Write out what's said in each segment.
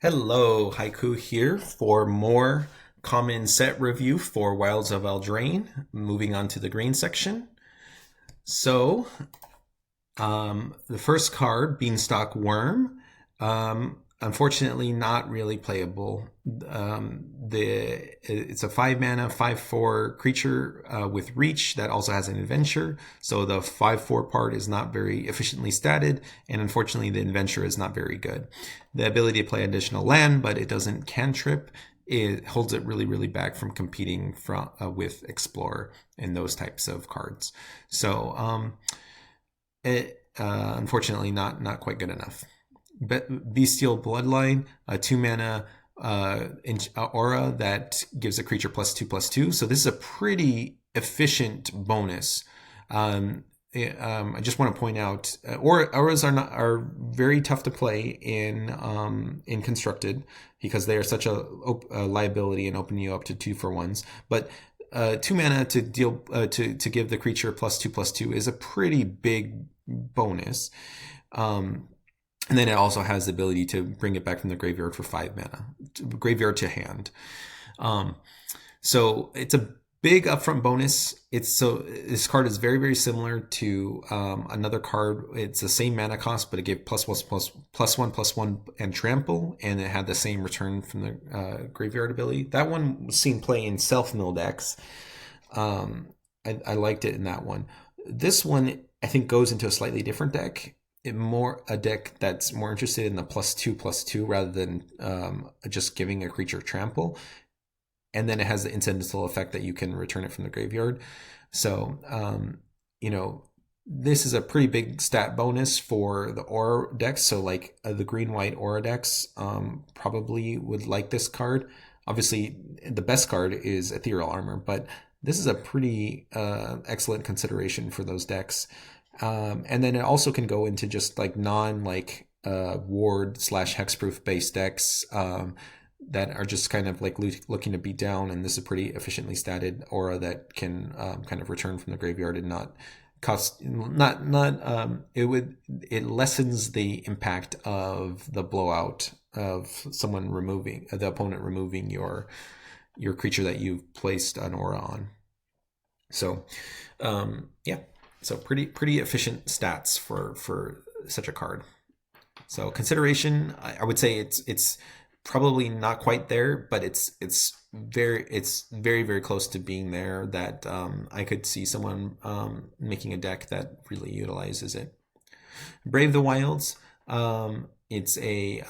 Hello, Haiku here for more common set review for Wilds of Eldraine. Moving on to the green section. So, the first card, Beanstalk Worm, unfortunately not really playable. It's a 5 mana, 5/4 creature with reach that also has an adventure. So the 5/4 part is not very efficiently statted, and unfortunately the adventure is not very good. The ability to play additional land, but it doesn't cantrip. It holds it really back from competing with Explorer and those types of cards. So unfortunately not quite good enough. Bestial Bloodline, a 2 mana aura that gives a creature +2/+2. So this is a pretty efficient bonus. I just want to point out, auras are very tough to play in constructed because they are such a liability and open you up to 2-for-1s. But 2 mana to deal to give the creature +2/+2 is a pretty big bonus. And then it also has the ability to bring it back from the graveyard for 5 mana, graveyard to hand. So it's a big upfront bonus. This card is very similar to another card. It's the same mana cost, but it gave +1/+1 and trample, and it had the same return from the graveyard ability. That one was seen play in self-mill decks. I liked it in that one. This one I think goes into a slightly different deck. A deck that's more interested in the +2/+2 rather than just giving a creature trample. And then it has the incidental effect that you can return it from the graveyard. So, this is a pretty big stat bonus for the aura decks. So like the green-white aura decks probably would like this card. Obviously, the best card is Ethereal Armor, but this is a pretty excellent consideration for those decks. And then it also can go into just like ward/hexproof based decks that are just kind of like looking to beat down. And this is a pretty efficiently statted aura that can kind of return from the graveyard and not cost it lessens the impact of the blowout of the opponent removing your creature that you've placed an aura on. So yeah. So pretty efficient stats for such a card. So consideration, I would say it's probably not quite there, but it's very close to being there. That I could see someone making a deck that really utilizes it. Brave the Wilds. It's a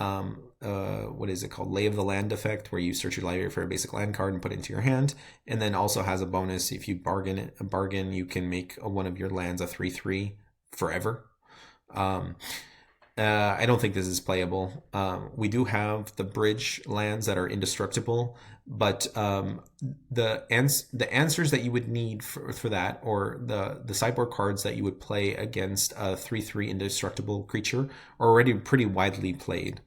what is it called? Lay of the Land effect, where you search your library for a basic land card and put it into your hand, and then also has a bonus if you bargain, you can make one of your lands a 3/3 forever. I don't think this is playable. We do have the bridge lands that are indestructible, but the answers that you would need for that, or the sideboard cards that you would play against a 3/3 indestructible creature, are already pretty widely played.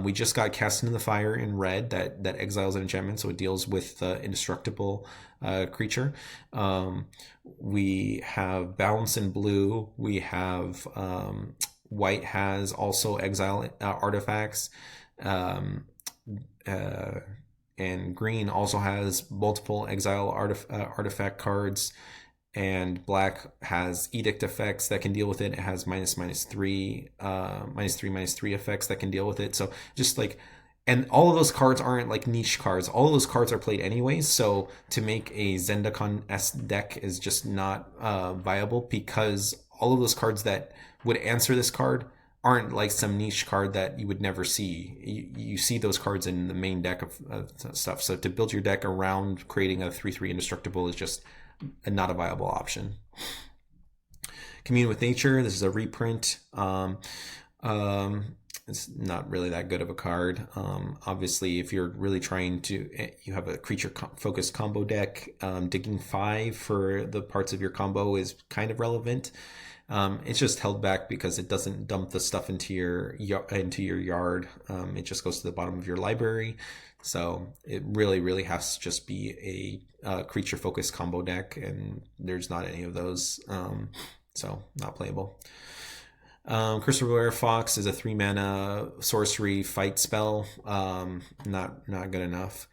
We just got Cast into the Fire in red that exiles an enchantment, so it deals with the indestructible creature. We have Balance in blue. We have white has also exile artifacts, and green also has multiple exile artifact cards, and black has edict effects that can deal with it. It has -3 effects that can deal with it. So just like, and all of those cards aren't like niche cards. All of those cards are played anyways. So to make a Zendikon-esque deck is just not viable, because all of those cards that would answer this card aren't like some niche card that you would never see. You see those cards in the main deck of stuff. So to build your deck around creating a 3/3 indestructible is just not a viable option. Commune with Nature. This is a reprint. It's not really that good of a card. Obviously, if you're really trying to, you have a creature focused combo deck, digging 5 for the parts of your combo is kind of relevant. It's just held back because it doesn't dump the stuff into your yard. It just goes to the bottom of your library. So it really has to just be a creature focused combo deck, and there's not any of those. So not playable. Crystal Glare Fox is a 3 mana sorcery fight spell. Not good enough.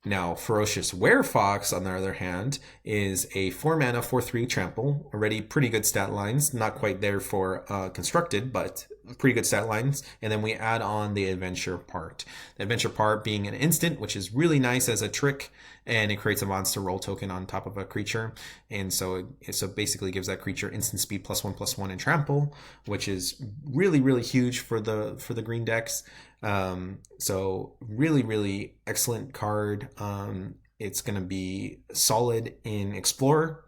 Now, Ferocious Werefox, on the other hand, is a 4 mana, 4/3 trample. Already pretty good stat lines. Not quite there for constructed, but pretty good stat lines. And then we add on the adventure part. The adventure part being an instant, which is really nice as a trick, and it creates a monster roll token on top of a creature. And so basically gives that creature instant speed +1/+1 and trample, which is really huge for the green decks. So really excellent card. It's going to be solid in Explorer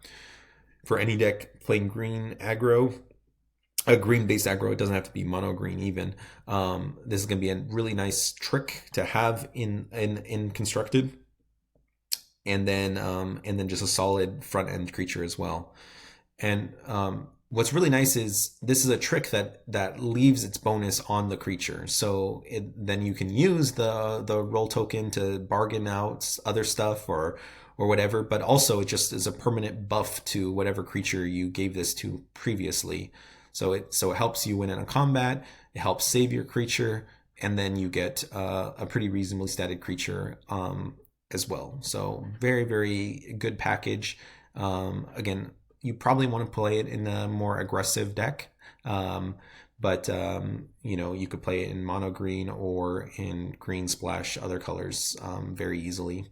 for any deck playing green aggro. A green based aggro. It doesn't have to be mono green even. This is going to be a really nice trick to have in constructed, and then just a solid front end creature as well. And what's really nice is this is a trick that leaves its bonus on the creature, so then you can use the roll token to bargain out other stuff or whatever, but also it just is a permanent buff to whatever creature you gave this to previously. So it helps you win in a combat, it helps save your creature, and then you get a pretty reasonably statted creature as well. So very good package. Again, you probably want to play it in a more aggressive deck. But you could play it in mono green or in green splash other colors very easily.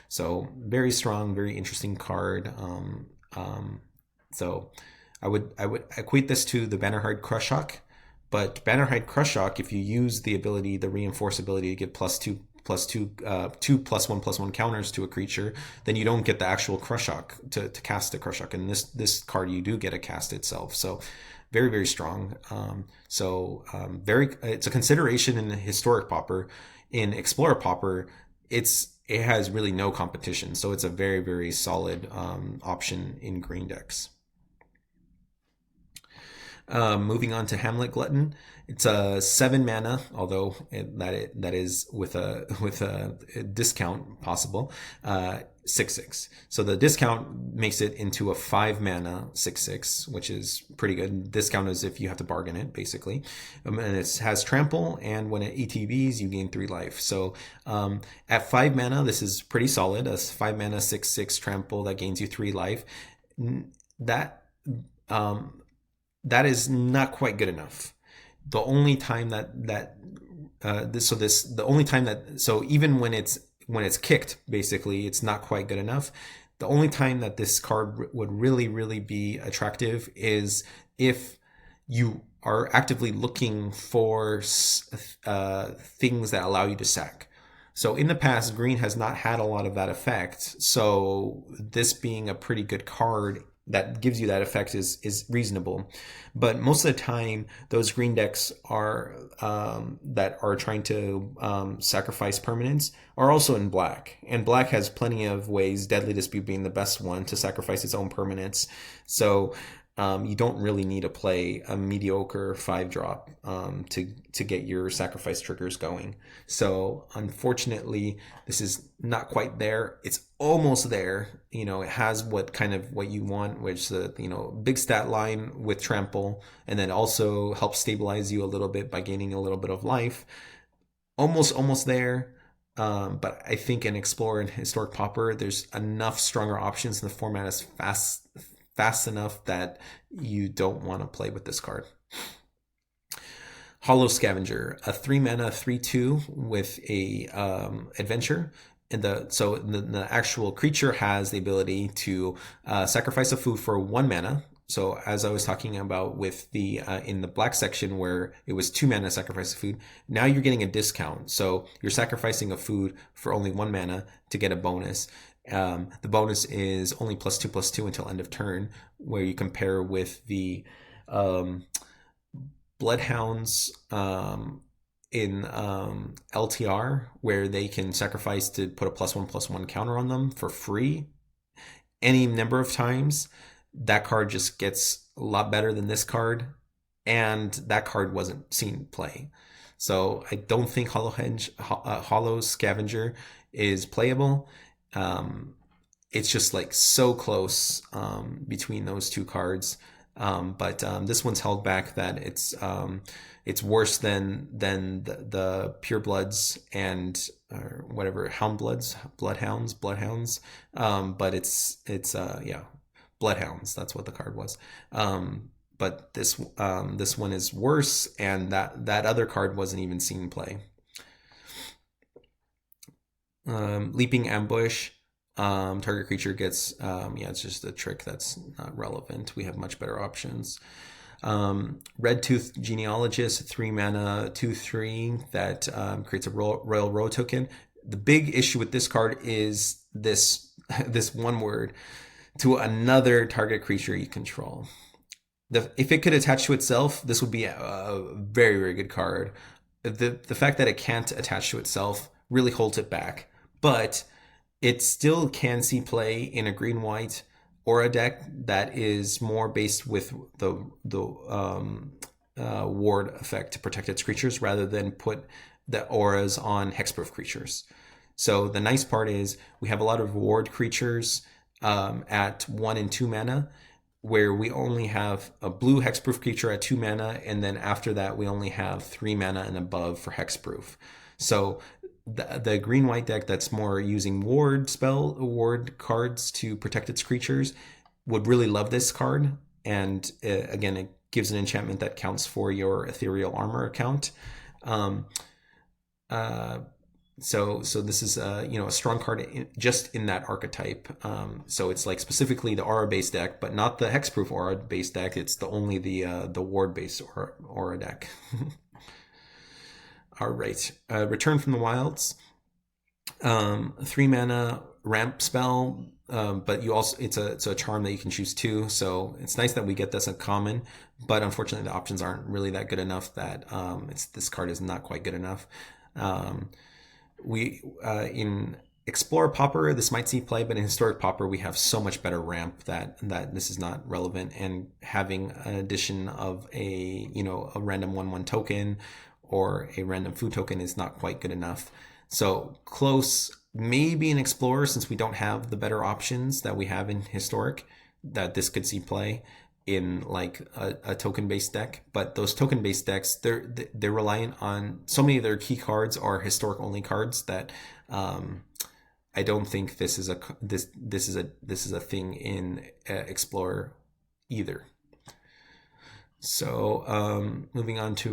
So very strong, very interesting card. So I would equate this to the Bannerhide Crushhawk. But Bannerhide Crushhawk, if you use the ability, the reinforce ability to give +2 two +1/+1 counters to a creature, then you don't get the actual Crushhawk to cast a Crushhawk. And this card you do get a cast itself. So very strong. It's a consideration in the Historic Pauper. In Explorer Pauper, it has really no competition. So it's a very solid option in green decks. Moving on to Hamlet Glutton, it's a 7 mana, although that is with a discount possible. 6/6. So the discount makes it into a 5 mana 6/6, which is pretty good. Discount is if you have to bargain it, basically. And it has trample, and when it ETBs, you gain 3 life. So at 5 mana, this is pretty solid. A 5 mana 6/6 trample that gains you 3 life. That is not quite good enough. The only time so even when it's kicked, basically, it's not quite good enough. The only time that this card would really be attractive is if you are actively looking for things that allow you to sack. So in the past, green has not had a lot of that effect. So this being a pretty good card that gives you that effect is reasonable. But most of the time, those green decks that are trying to sacrifice permanents are also in black. And black has plenty of ways, Deadly Dispute being the best one, to sacrifice its own permanents. So you don't really need to play a mediocre 5-drop to get your sacrifice triggers going. So unfortunately, this is not quite there. It's almost there. It has what you want, which big stat line with trample, and then also helps stabilize you a little bit by gaining a little bit of life. Almost there. But I think in Explorer and Historic Pauper, there's enough stronger options, and the format is fast enough that you don't want to play with this card. Hollow Scavenger, a 3 mana 3/2 with a adventure. And the actual creature has the ability to sacrifice a food for 1 mana. So as I was talking about with the in the black section where it was 2 mana sacrifice a food, now you're getting a discount. So you're sacrificing a food for only 1 mana to get a bonus. The bonus is only +2/+2 until end of turn, where you compare with the Bloodhounds in LTR, where they can sacrifice to put a +1/+1 counter on them for free any number of times. That card just gets a lot better than this card, and that card wasn't seen play. So I don't think Hollow Scavenger is playable. It's just so close between those two cards But this one's held back that it's worse than the purebloods and or whatever houndbloods, bloodhounds. But it's yeah, bloodhounds. That's what the card was. But this one is worse, and that other card wasn't even seen play. Leaping ambush. Target creature gets yeah, it's just a trick that's not relevant. We have much better options. Red Tooth Genealogist, 3 mana, 2/3 that creates a Royal Road token. The big issue with this card is this this one word to another target creature you control. If it could attach to itself, this would be a very, very good card. The fact that it can't attach to itself really holds it back, but it still can see play in a green-white aura deck that is more based with the ward effect to protect its creatures rather than put the auras on hexproof creatures. So the nice part is we have a lot of ward creatures at 1 and 2 mana, where we only have a blue hexproof creature at 2 mana, and then after that we only have 3 mana and above for hexproof. So the green-white deck that's more using ward cards to protect its creatures would really love this card. And again, it gives an enchantment that counts for your ethereal armor account. So this is a strong card just in that archetype. So it's like specifically the aura based deck, but not the hexproof aura based deck. It's only the ward based aura deck. All right, Return from the Wilds, 3 mana ramp spell, but you also it's a charm that you can choose too. So it's nice that we get this in common, but unfortunately the options aren't really that good enough. That this card is not quite good enough. We in Explorer Pauper, this might see play, but in Historic Pauper we have so much better ramp that this is not relevant. And having an addition of a random 1/1 token or a random food token is not quite good enough. So close, maybe an Explorer, since we don't have the better options that we have in Historic, that this could see play in like a token based deck. But those token based decks, they're reliant on so many of their key cards are Historic only cards that I don't think this is a thing in Explorer either. So moving on to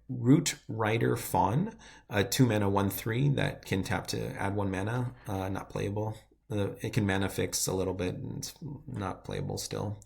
Root Rider Fawn, a 2 mana 1/3 that can tap to add 1 mana, not playable. It can mana fix a little bit, and it's not playable still.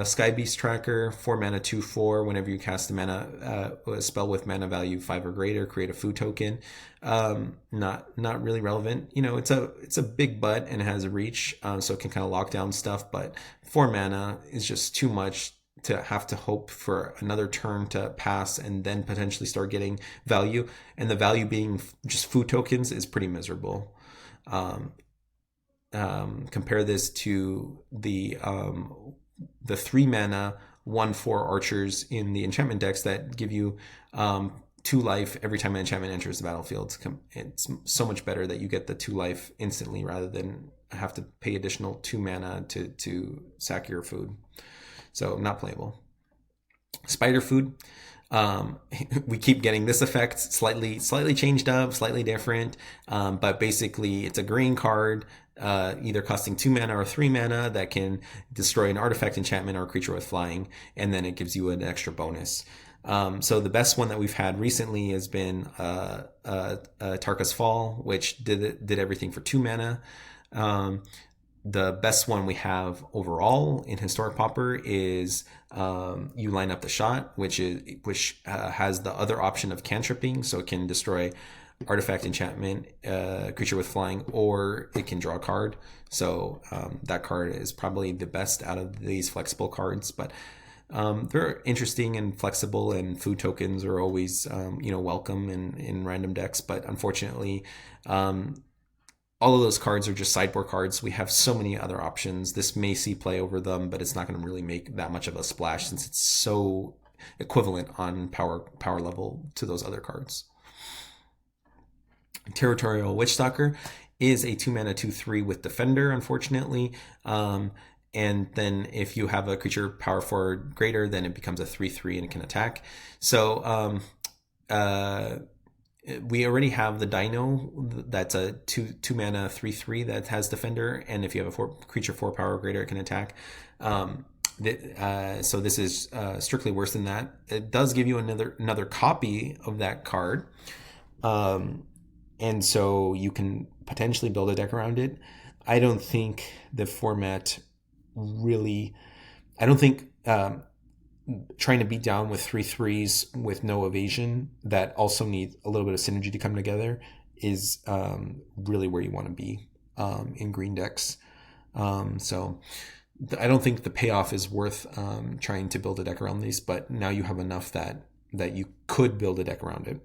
Sky Beast Tracker, 4 mana 2/4. Whenever you cast a spell with mana value 5 or greater, create a food token. Not really relevant. It's a big butt and it has a reach, so it can kind of lock down stuff. But 4 mana is just too much to have to hope for another turn to pass and then potentially start getting value. And the value being just food tokens is pretty miserable. Compare this to the 3 mana 1/4 archers in the enchantment decks that give you 2 life every time an enchantment enters the battlefield. It's so much better that you get the 2 life instantly rather than have to pay additional 2 mana to sack your food. So not playable. Spider Food. We keep getting this effect slightly changed up, slightly different, but basically it's a green card, either costing 2 mana or 3 mana that can destroy an artifact, enchantment, or a creature with flying, and then it gives you an extra bonus. So the best one that we've had recently has been Tarka's Fall, which did everything for 2 mana. The best one we have overall in Historic Pauper is You Line Up the Shot, which has the other option of cantripping, so it can destroy artifact, enchantment, creature with flying, or it can draw a card. So that card is probably the best out of these flexible cards. But they're interesting and flexible, and food tokens are always welcome in random decks. But unfortunately, all of those cards are just sideboard cards. We have so many other options. This may see play over them, but it's not going to really make that much of a splash since it's so equivalent on power level to those other cards. Territorial Witchstalker is a 2 mana 2/3 with Defender, unfortunately. And then if you have a creature power 4 or greater, then it becomes a 3/3 and it can attack. So we already have the Dino. That's a two mana 3/3 that has Defender, and if you have a creature 4 power or greater, it can attack. So this is strictly worse than that. It does give you another copy of that card, and so you can potentially build a deck around it. I don't think the format really. I don't think trying to beat down with 3/3s with no evasion that also need a little bit of synergy to come together is really where you want to be in green decks. So I don't think the payoff is worth trying to build a deck around these, but now you have enough that you could build a deck around it.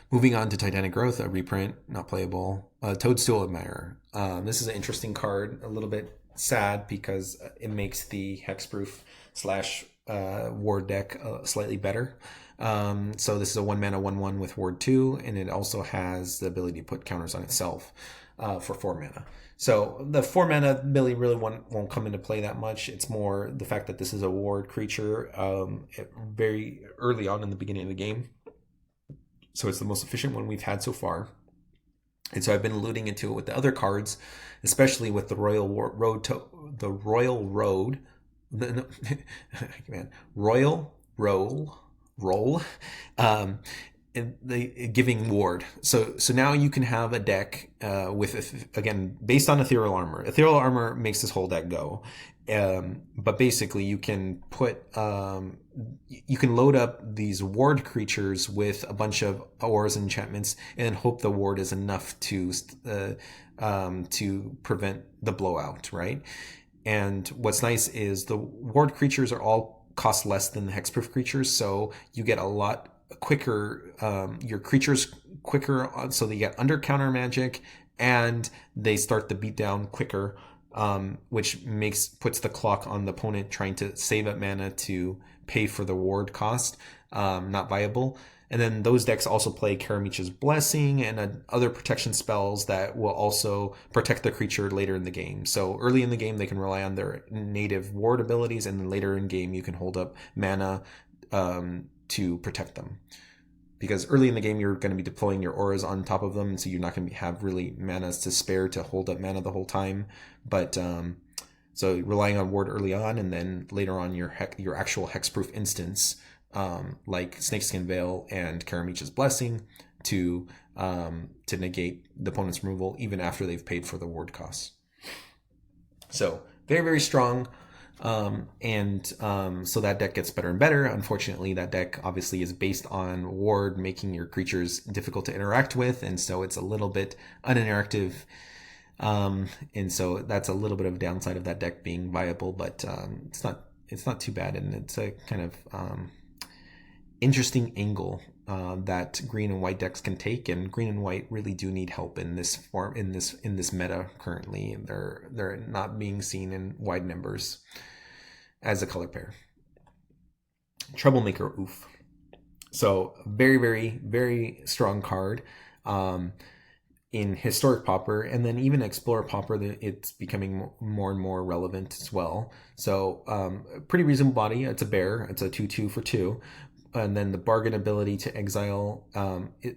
Moving on to Titanic Growth, a reprint, not playable. Toadstool Admirer. This is an interesting card, a little bit sad because it makes the hexproof / ward deck slightly better. So this is a 1 mana 1/1 with ward 2, and it also has the ability to put counters on itself for 4 mana. So the 4 mana ability really won't come into play that much. It's more the fact that this is a ward creature very early on in the beginning of the game. So it's the most efficient one we've had so far. And so I've been alluding into it with the other cards, especially with the Royal Roll, the giving ward. So now you can have a deck with, again, based on Ethereal Armor. Ethereal Armor makes this whole deck go. But basically you can put you can load up these ward creatures with a bunch of auras and enchantments and hope the ward is enough to prevent the blowout, right? And what's nice is the ward creatures are all cost less than the hexproof creatures, so you get a lot quicker your creatures quicker, so they get under counter magic and they start the beatdown quicker. Which puts the clock on the opponent trying to save up mana to pay for the ward cost, not viable. And then those decks also play Karamiche's Blessing and other protection spells that will also protect the creature later in the game. So early in the game, they can rely on their native ward abilities, and then later in game, you can hold up mana to protect them. Because early in the game, you're going to be deploying your auras on top of them, so you're not going to have really manas to spare to hold up mana the whole time. But so relying on ward early on, and then later on your actual hexproof instance, like Snakeskin Veil and Karamiche's Blessing, to negate the opponent's removal even after they've paid for the ward costs. So very, very strong. So that deck gets better and better. Unfortunately, that deck obviously is based on ward, making your creatures difficult to interact with, and so it's a little bit uninteractive. And so that's a little bit of a downside of that deck being viable, but it's not too bad, and it's a kind of interesting angle that green and white decks can take, and green and white really do need help in this form, in this meta currently. They're not being seen in wide numbers as a color pair. Troublemaker, oof. So very, very, very strong card in Historic Pauper, and then even Explorer Pauper, it's becoming more and more relevant as well. So pretty reasonable body. It's a bear. It's a 2/2 for 2. And then the bargain ability to exile.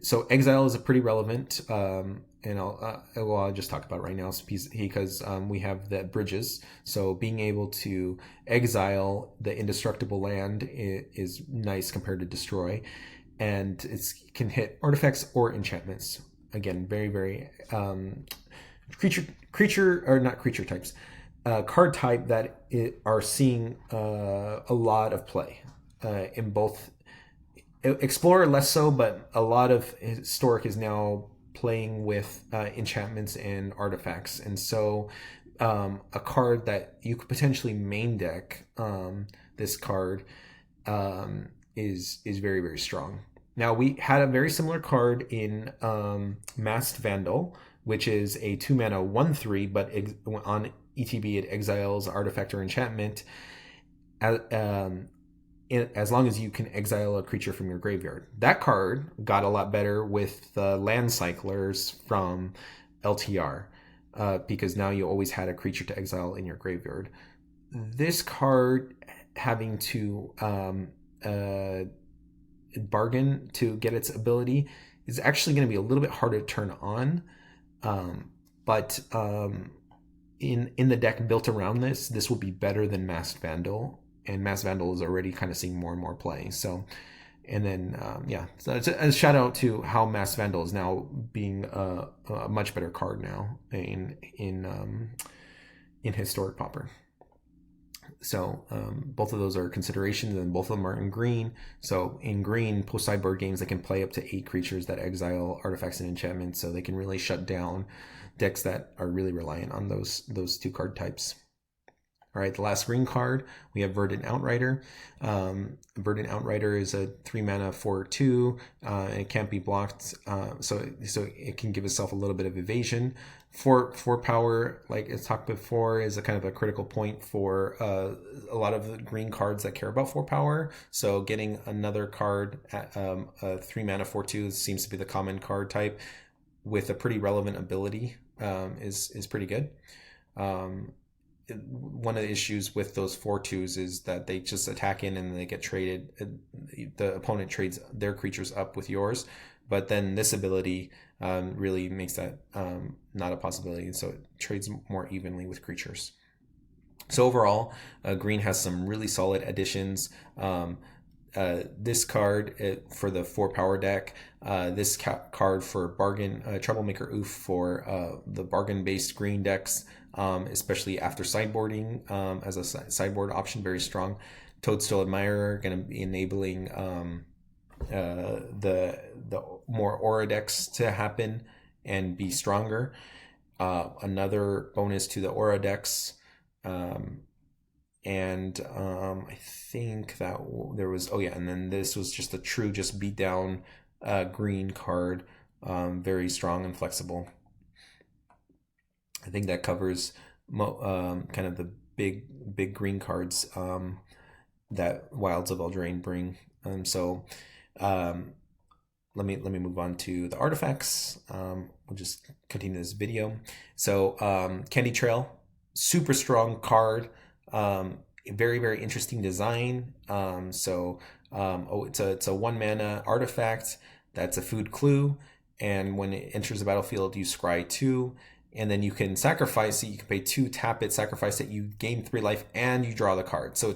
So exile is a pretty relevant, and I'll just talk about it right now because we have the bridges. So being able to exile the indestructible land is nice compared to destroy, and it can hit artifacts or enchantments. Again, very, very creature or not creature types, card type that are seeing a lot of play in both. Explorer less so, but a lot of Historic is now playing with enchantments and artifacts, and so a card that you could potentially main deck, this card is very, very strong. Now, we had a very similar card in Masked Vandal, which is a 2 mana 1/3, but on ETB it exiles artifact or enchantment as long as you can exile a creature from your graveyard. That card got a lot better with the land cyclers from LTR. because now you always had a creature to exile in your graveyard. This card having to bargain to get its ability is actually going to be a little bit harder to turn on. But in the deck built around this will be better than Masked Vandal, and Masked Vandal is already kind of seeing more and more play. So, and then so it's a shout out to how Masked Vandal is now being a much better card now in Historic Pauper. So both of those are considerations, and both of them are in green. So in green, post sideboard games, they can play up to 8 creatures that exile artifacts and enchantments, so they can really shut down decks that are really reliant on those 2 card types. All right, the last green card, we have Verdant Outrider. Verdant Outrider is a 3 mana 4/2. It can't be blocked, so it can give itself a little bit of evasion. 4 power, like I talked before, is a kind of a critical point for a lot of the green cards that care about 4 power. So getting another card at a 3 mana 4/2 seems to be the common card type with a pretty relevant ability is pretty good. One of the issues with those 4/2s is that they just attack in and they get traded. The opponent trades their creatures up with yours, but then this ability really makes that not a possibility. So it trades more evenly with creatures. So overall, green has some really solid additions. This card for the 4 power deck, this card for bargain, Troublemaker Oof for the bargain based green decks, especially after sideboarding as a sideboard option, very strong. Toadstool Admirer going to be enabling the more aura decks to happen and be stronger. Another bonus to the aura decks. And I think that there was and then this was just a true beat down green card, very strong and flexible. I think that covers kind of the big green cards that Wilds of Eldraine bring. Let me move on to the artifacts. We'll just continue this video. So Candy Trail, super strong card. Very, very interesting design. It's a 1 mana artifact that's a food clue, and when it enters the battlefield, you scry 2, and then you can sacrifice it. You can pay 2, tap it, sacrifice it. You gain 3 life, and you draw the card. So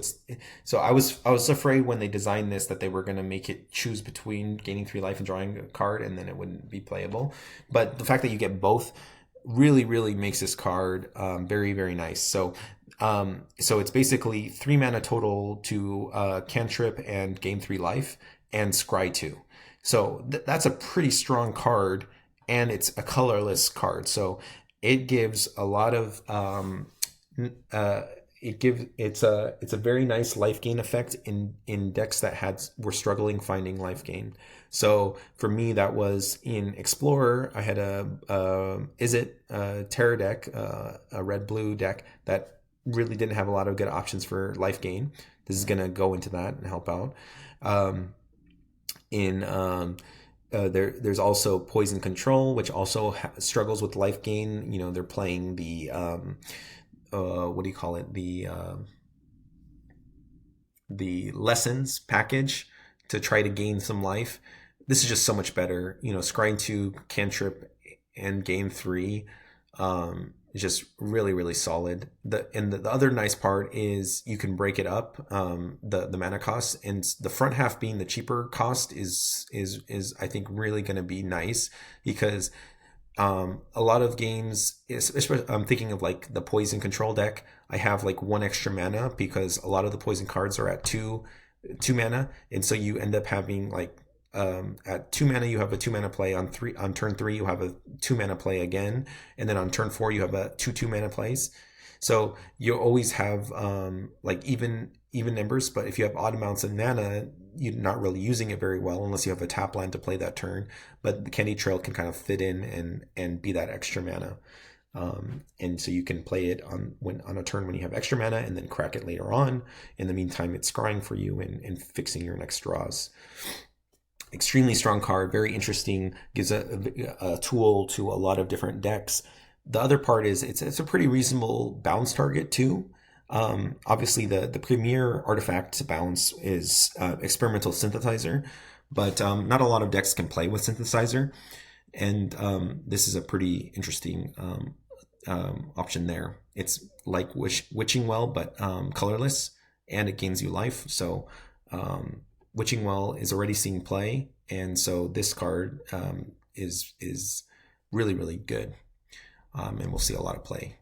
I was afraid when they designed this that they were going to make it choose between gaining 3 life and drawing a card, and then it wouldn't be playable. But the fact that you get both really, really makes this card very, very nice. So it's basically 3 mana total to cantrip and gain 3 life and scry 2. So that's a pretty strong card, and it's a colorless card. So it gives a lot of it's a very nice life gain effect in decks that were struggling finding life gain. So for me, that was in Explorer. I had a Terror deck, a red-blue deck that really didn't have a lot of good options for life gain. This is going to go into that and help out. There's also Poison Control, which also struggles with life gain. You know, they're playing the what do you call it? The lessons package to try to gain some life. This is just so much better. You know, scrying 2, cantrip, and gain 3. Is just really, really solid. The other nice part is you can break it up, the mana cost, and the front half being the cheaper cost is I think really going to be nice, because a lot of games, especially I'm thinking of like the Poison Control deck, I have like 1 extra mana because a lot of the poison cards are at 2 mana, and so you end up having like at 2 mana you have a 2 mana play. On turn 3 you have a 2 mana play again, and then on turn 4 you have a 2 mana plays. So you always have like even numbers, but if you have odd amounts of mana, you're not really using it very well unless you have a tap land to play that turn. But the Candy Trail can kind of fit in and be that extra mana. And so you can play it on a turn when you have extra mana, and then crack it later on. In the meantime, it's scrying for you and fixing your next draws. Extremely strong card, very interesting, gives a tool to a lot of different decks. The other part is it's a pretty reasonable bounce target too. Obviously, the premier artifact to bounce is experimental synthesizer, but not a lot of decks can play with synthesizer, and this is a pretty interesting option there. It's like Witching Well, but colorless, and it gains you life. So Witching Well is already seeing play, and so this card is really really good, and we'll see a lot of play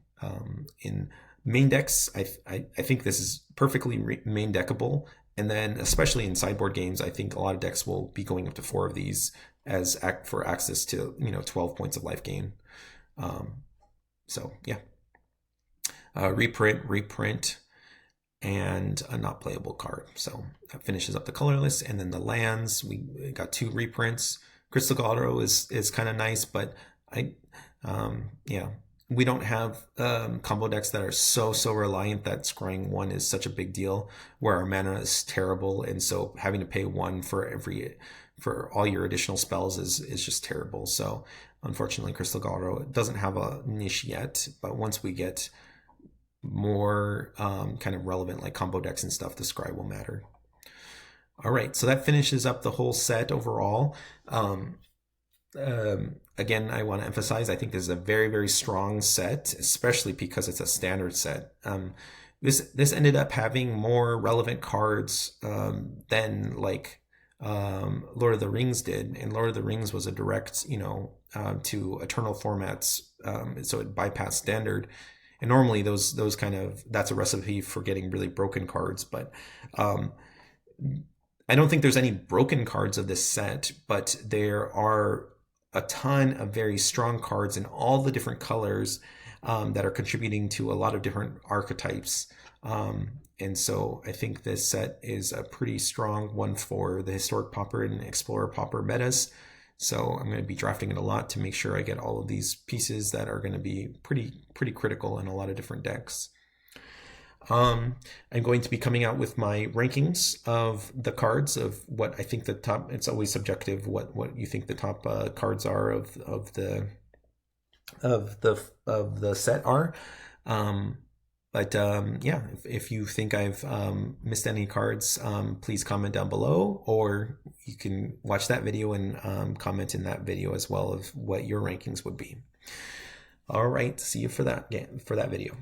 in main decks. I think this is perfectly main deckable, and then especially in sideboard games, I think a lot of decks will be going up to 4 of these as for access to 12 points of life gain. So yeah, reprint, and a not playable card. So that finishes up the colorless, and then the lands. We got 2 reprints. Crystal Gallo is kind of nice, but yeah, we don't have combo decks that are so reliant that scrying 1 is such a big deal, where our mana is terrible, and so having to pay 1 for all your additional spells is just terrible. So unfortunately, Crystal Gallo doesn't have a niche yet, but once we get more kind of relevant like combo decks and stuff, the scry will matter. All right, so that finishes up the whole set overall. Again, I want to emphasize, I think this is a very, very strong set, especially because it's a standard set. This ended up having more relevant cards than like Lord of the Rings did, and Lord of the Rings was a direct, to Eternal formats, so it bypassed standard. And normally those kind of, that's a recipe for getting really broken cards, but I don't think there's any broken cards of this set, but there are a ton of very strong cards in all the different colors that are contributing to a lot of different archetypes. And so I think this set is a pretty strong one for the Historic Pauper and Explorer Pauper metas. So I'm going to be drafting it a lot to make sure I get all of these pieces that are going to be pretty critical in a lot of different decks. I'm going to be coming out with my rankings of the cards, of what I think the top. It's always subjective what you think the top cards are of the set are. But yeah, if you think I've missed any cards, please comment down below, or you can watch that video and comment in that video as well of what your rankings would be. All right, see you for that video.